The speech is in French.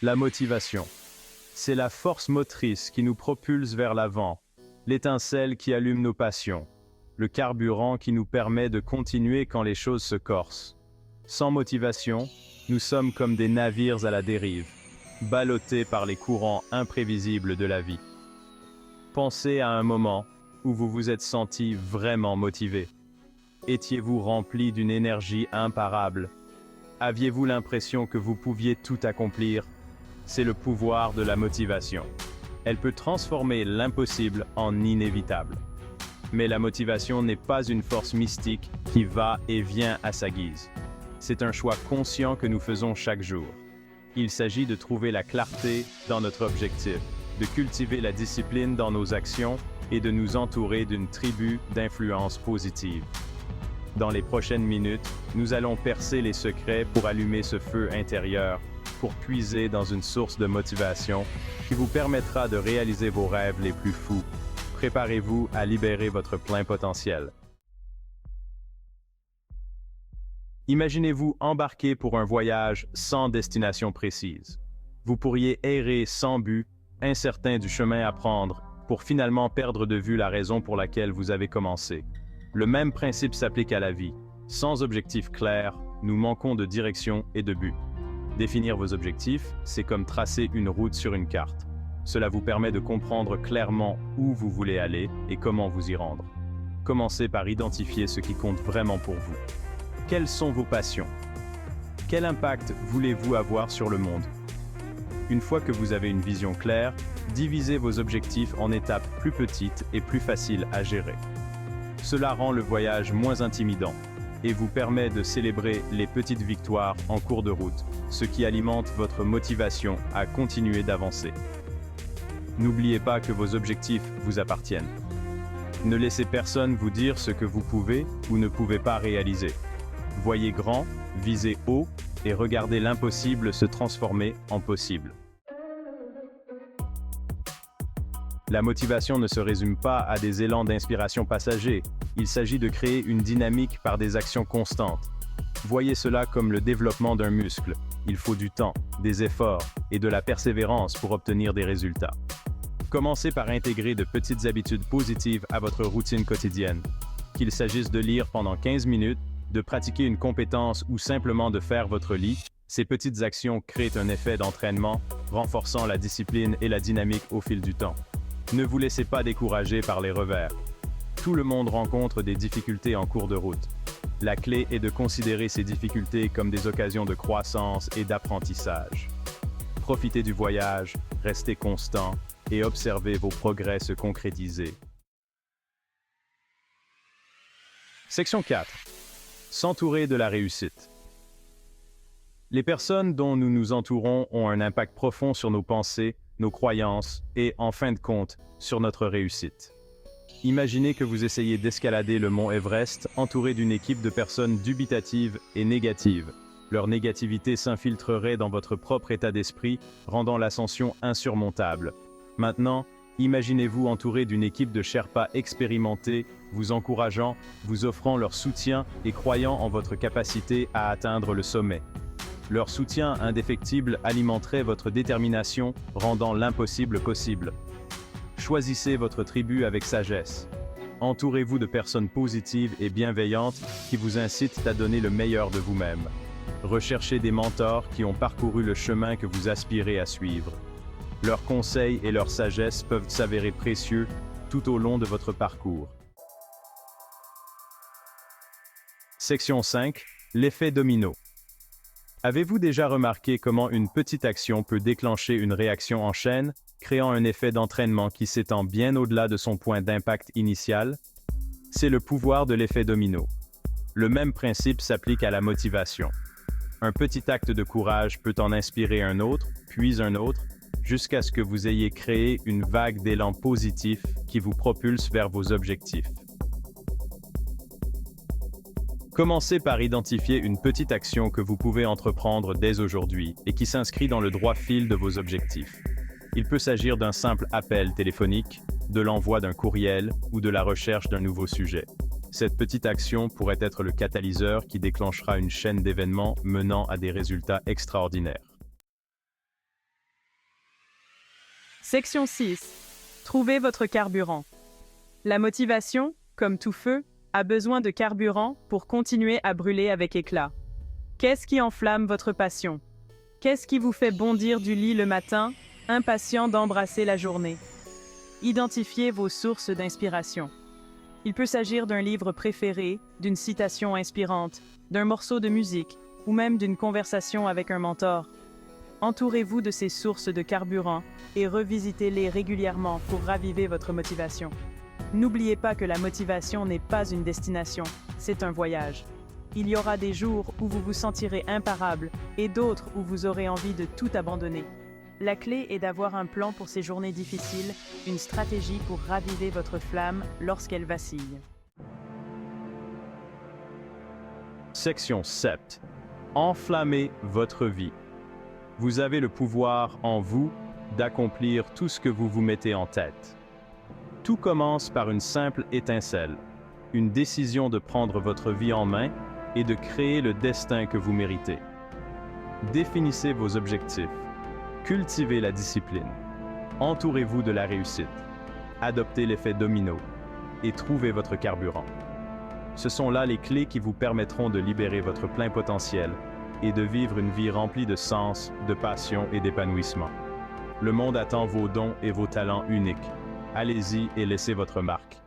La motivation. C'est la force motrice qui nous propulse vers l'avant, l'étincelle qui allume nos passions, le carburant qui nous permet de continuer quand les choses se corsent. Sans motivation, nous sommes comme des navires à la dérive, ballottés par les courants imprévisibles de la vie. Pensez à un moment où vous vous êtes senti vraiment motivé. Étiez-vous rempli d'une énergie imparable? Aviez-vous l'impression que vous pouviez tout accomplir? C'est le pouvoir de la motivation. Elle peut transformer l'impossible en inévitable. Mais la motivation n'est pas une force mystique qui va et vient à sa guise. C'est un choix conscient que nous faisons chaque jour. Il s'agit de trouver la clarté dans notre objectif, de cultiver la discipline dans nos actions et de nous entourer d'une tribu d'influence positive. Dans les prochaines minutes, nous allons percer les secrets pour allumer ce feu intérieur, pour puiser dans une source de motivation qui vous permettra de réaliser vos rêves les plus fous. Préparez-vous à libérer votre plein potentiel. Imaginez-vous embarquer pour un voyage sans destination précise. Vous pourriez errer sans but, incertain du chemin à prendre, pour finalement perdre de vue la raison pour laquelle vous avez commencé. Le même principe s'applique à la vie. Sans objectif clair, nous manquons de direction et de but. Définir vos objectifs, c'est comme tracer une route sur une carte. Cela vous permet de comprendre clairement où vous voulez aller et comment vous y rendre. Commencez par identifier ce qui compte vraiment pour vous. Quelles sont vos passions? Quel impact voulez-vous avoir sur le monde? Une fois que vous avez une vision claire, divisez vos objectifs en étapes plus petites et plus faciles à gérer. Cela rend le voyage moins intimidant et vous permet de célébrer les petites victoires en cours de route, ce qui alimente votre motivation à continuer d'avancer. N'oubliez pas que vos objectifs vous appartiennent. Ne laissez personne vous dire ce que vous pouvez ou ne pouvez pas réaliser. Voyez grand, visez haut et regardez l'impossible se transformer en possible. La motivation ne se résume pas à des élans d'inspiration passagers. Il s'agit de créer une dynamique par des actions constantes. Voyez cela comme le développement d'un muscle. Il faut du temps, des efforts et de la persévérance pour obtenir des résultats. Commencez par intégrer de petites habitudes positives à votre routine quotidienne. Qu'il s'agisse de lire pendant 15 minutes, de pratiquer une compétence ou simplement de faire votre lit, ces petites actions créent un effet d'entraînement, renforçant la discipline et la dynamique au fil du temps. Ne vous laissez pas décourager par les revers. Tout le monde rencontre des difficultés en cours de route. La clé est de considérer ces difficultés comme des occasions de croissance et d'apprentissage. Profitez du voyage, restez constant et observez vos progrès se concrétiser. Section 4. S'entourer de la réussite. Les personnes dont nous nous entourons ont un impact profond sur nos pensées, nos croyances et, en fin de compte, sur notre réussite. Imaginez que vous essayez d'escalader le mont Everest entouré d'une équipe de personnes dubitatives et négatives. Leur négativité s'infiltrerait dans votre propre état d'esprit, rendant l'ascension insurmontable. Maintenant, imaginez-vous entouré d'une équipe de Sherpas expérimentés, vous encourageant, vous offrant leur soutien et croyant en votre capacité à atteindre le sommet. Leur soutien indéfectible alimenterait votre détermination, rendant l'impossible possible. Choisissez votre tribu avec sagesse. Entourez-vous de personnes positives et bienveillantes qui vous incitent à donner le meilleur de vous-même. Recherchez des mentors qui ont parcouru le chemin que vous aspirez à suivre. Leurs conseils et leur sagesse peuvent s'avérer précieux tout au long de votre parcours. Section 5. L'effet domino. Avez-vous déjà remarqué comment une petite action peut déclencher une réaction en chaîne, créant un effet d'entraînement qui s'étend bien au-delà de son point d'impact initial? C'est le pouvoir de l'effet domino. Le même principe s'applique à la motivation. Un petit acte de courage peut en inspirer un autre, puis un autre, jusqu'à ce que vous ayez créé une vague d'élan positif qui vous propulse vers vos objectifs. Commencez par identifier une petite action que vous pouvez entreprendre dès aujourd'hui et qui s'inscrit dans le droit fil de vos objectifs. Il peut s'agir d'un simple appel téléphonique, de l'envoi d'un courriel ou de la recherche d'un nouveau sujet. Cette petite action pourrait être le catalyseur qui déclenchera une chaîne d'événements menant à des résultats extraordinaires. Section 6. Trouvez votre carburant. La motivation, comme tout feu, a besoin de carburant pour continuer à brûler avec éclat. Qu'est-ce qui enflamme votre passion? Qu'est-ce qui vous fait bondir du lit le matin, impatient d'embrasser la journée? Identifiez vos sources d'inspiration. Il peut s'agir d'un livre préféré, d'une citation inspirante, d'un morceau de musique ou même d'une conversation avec un mentor. Entourez-vous de ces sources de carburant et revisitez-les régulièrement pour raviver votre motivation. N'oubliez pas que la motivation n'est pas une destination, c'est un voyage. Il y aura des jours où vous vous sentirez imparable et d'autres où vous aurez envie de tout abandonner. La clé est d'avoir un plan pour ces journées difficiles, une stratégie pour raviver votre flamme lorsqu'elle vacille. Section 7. Enflammez votre vie. Vous avez le pouvoir en vous d'accomplir tout ce que vous vous mettez en tête. Tout commence par une simple étincelle, une décision de prendre votre vie en main et de créer le destin que vous méritez. Définissez vos objectifs, cultivez la discipline, entourez-vous de la réussite, adoptez l'effet domino et trouvez votre carburant. Ce sont là les clés qui vous permettront de libérer votre plein potentiel et de vivre une vie remplie de sens, de passion et d'épanouissement. Le monde attend vos dons et vos talents uniques. Allez-y et laissez votre marque.